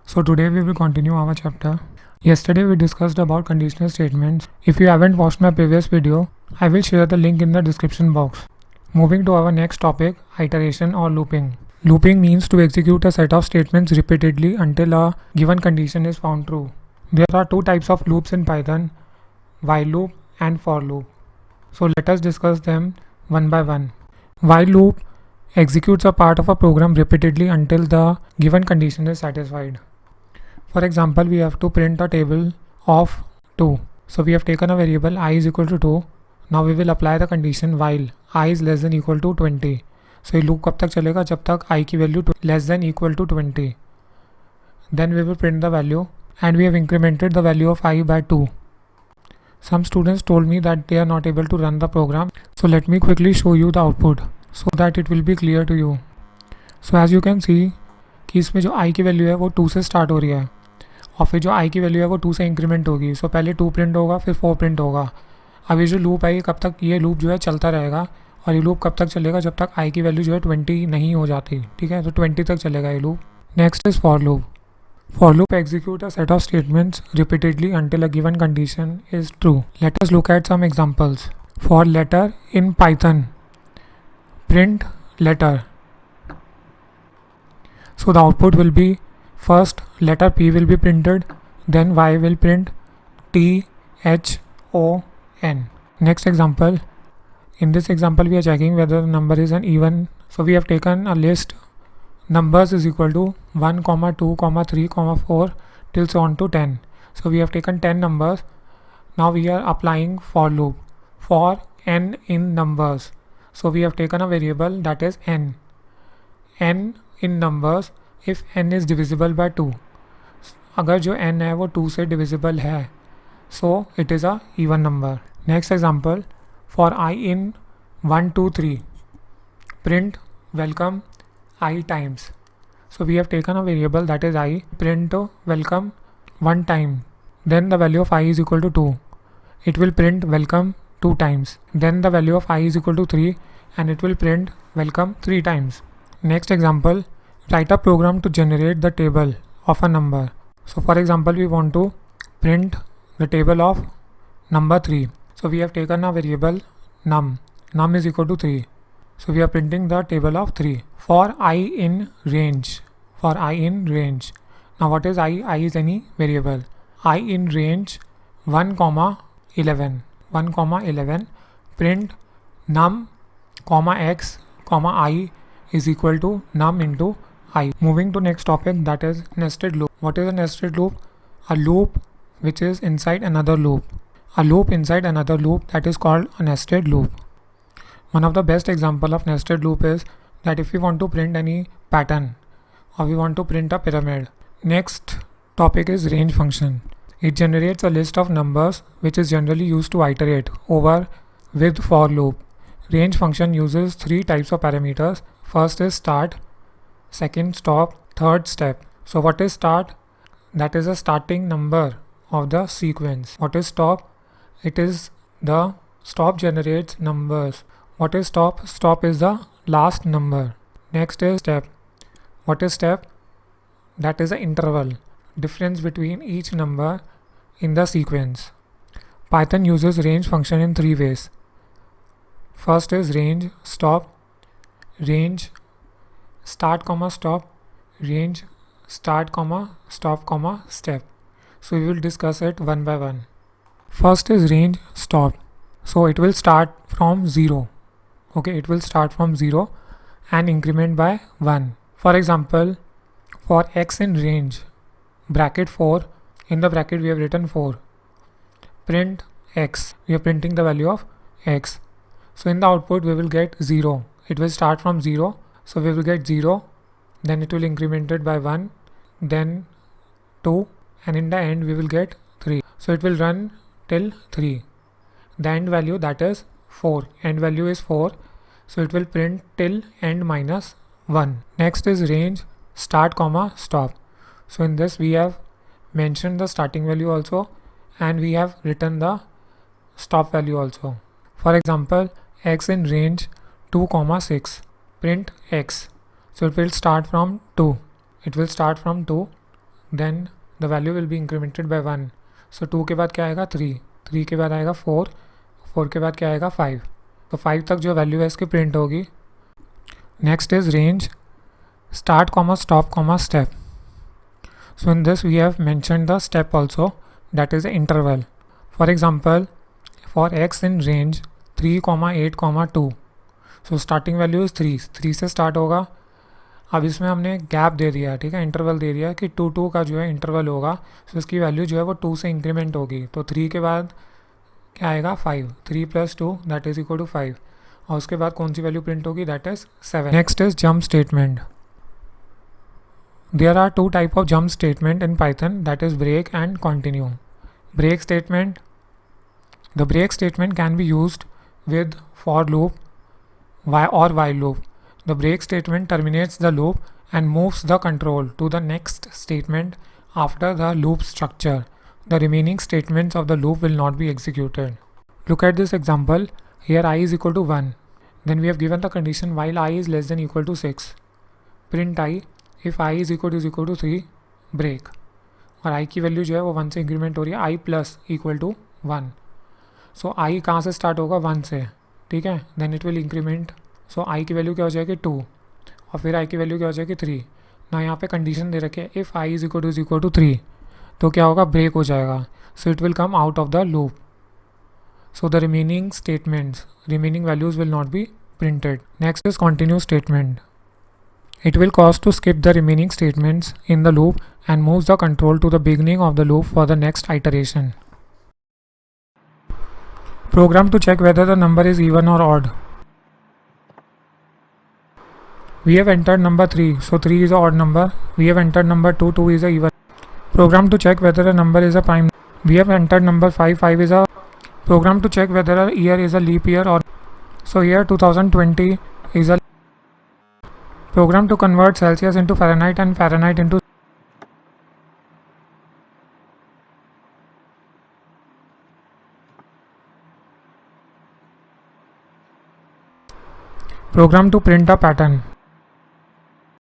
So today we will continue our chapter. Yesterday we discussed about conditional statements. If you haven't watched my previous video, I will share the link in the description box. Moving to our next topic, iteration or looping. Looping means to execute a set of statements repeatedly until a given condition is found true. There are two types of loops in Python, while loop and for loop. So let us discuss them one by one. While loop executes a part of a program repeatedly until the given condition is satisfied. For example, we have to print a table of 2. So we have taken a variable I is equal to 2. Now we will apply the condition while I is less than equal to 20. So ये loop कब तक चलेगा जब तक I की value less than equal to 20. Then we will print the value and we have incremented the value of I by 2. Some students told me that they are not able to run the program. So let me quickly show you the output so that it will be clear to you. So as you can see कि इसमें जो I की value है वो 2 से start हो रही है और फिर जो I की वैल्यू है वो 2 से इंक्रीमेंट होगी. सो पहले 2 प्रिंट होगा फिर 4 प्रिंट होगा. अब ये जो लूप है कब तक ये लूप जो है चलता रहेगा और ये लूप कब तक चलेगा जब तक I की वैल्यू जो है 20 नहीं हो जाती. ठीक है, तो 20 तक चलेगा ये loop. Next is for loop. For loop execute a set of statements repeatedly until a given condition is true. Let us look at some examples. For letter in Python, print letter. So the output will be first letter P will be printed, then Y will print T H O N. Next example. In this example we are checking whether the number is an even. So we have taken a list numbers is equal to 1, 2, 3, 4 till so on to 10. So we have taken 10 numbers. Now we are applying for loop for n in numbers. So we have taken a variable that is n in numbers if n is divisible by 2. अगर जो n है वो 2 से divisible है so it is a even number. Next example, for I in 1, 2, 3 print welcome I times. So we have taken a variable that is I, print welcome 1 time, then the value of I is equal to 2. It will print welcome 2 times, then the value of I is equal to 3 and it will print welcome 3 times. Next example, write a program to generate the table of a number. So for example, we want to print the table of number 3. So we have taken a variable num is equal to 3. So we are printing the table of 3. For I in range. For I in range. Now what is I? I is any variable. I in range 1, 11. 1, 11. Print num, x, I is equal to num into I. Moving to next topic, that is nested loop. What is a nested loop? A loop which is inside another loop. A loop inside another loop, that is called a nested loop. One of the best example of nested loop is that if we want to print any pattern or we want to print a pyramid. Next topic is range function. It generates a list of numbers which is generally used to iterate over with for loop. Range function uses 3 types of parameters. First is start, second stop, third step. So what is start? That is a starting number of the sequence. What is stop? It is the stop generates numbers. What is stop? Stop is the last number. Next is step. What is step? That is the interval, difference between each number in the sequence. Python uses range function in 3 ways. First is range stop, range start, stop, range start, stop, step. So we will discuss it one by one. First is range stop. So it will start from 0. Okay, it will start from 0 and increment by 1. For example, for x in range, bracket 4, in the bracket we have written 4. Print x, we are printing the value of x. So in the output we will get 0. It will start from 0, so we will get 0, then it will increment it by 1, then 2, and in the end we will get 3. So it will run till 3. The end value, that is 4. End value is 4. So it will print till end minus 1. Next is range start, stop. So in this we have mentioned the starting value also and we have written the stop value also. For example, x in range 2, 6. Print x. So it will start from 2. It will start from 2. then the value will be incremented by 1. So 2 के बाद क्या आएगा 3, 3 के बाद आएगा 4, 4 के बाद क्या आएगा 5. तो 5 तक जो वैल्यू है इसकी प्रिंट होगी. Next is range start comma stop comma step. So in this we have mentioned the step also, that is the interval. For example, for x in range 3, 8, 2. So starting value is 3, 3 से start होगा. अब इसमें हमने gap दे दिया है, ठीक है, interval दे दिया है कि 2 2 का जो है इंटरवल होगा. सो इसकी वैल्यू जो है वो 2 से इंक्रीमेंट होगी. तो 3 के बाद क्या आएगा 5, 3 + 2 दैट इज इक्वल टू 5. और उसके बाद कौन सी वैल्यू प्रिंट होगी, that is 7. Next is jump statement. There are two type of jump statement in Python, that is break and continue. Break statement. The break statement can be used with for loop or while loop. The break statement terminates the loop and moves the control to the next statement after the loop structure. The remaining statements of the loop will not be executed. Look at this example. Here I is equal to 1. Then we have given the condition while I is less than equal to 6. Print I. If I is equal to 3, break. और I की value जो है वो 1 से increment हो रही है, I plus equal to 1. So I कहाँ से स्टार्ट होगा 1 से, ठीक है. Then it will increment. So I की वैल्यू क्या हो जाएगी 2 और फिर I की वैल्यू क्या हो जाएगी 3. ना यहाँ पे कंडीशन दे रखे if I is equal to 3 तो क्या होगा, ब्रेक हो जाएगा. So it will come out of the loop. So the remaining statements, remaining values will not be printed. Next is continue statement. It will cause to skip the remaining statements in the loop and moves the control to the beginning of the loop for the next iteration. Program to check whether the number is even or odd. We have entered number 3, so 3 is an odd number. We have entered number 2, 2 is a even. Program to check whether a number is a prime. We have entered number 5, 5 is a. Program to check whether a year is a leap year or. So here 2020 is a. Program to convert Celsius into Fahrenheit and Fahrenheit into. Program to print a pattern.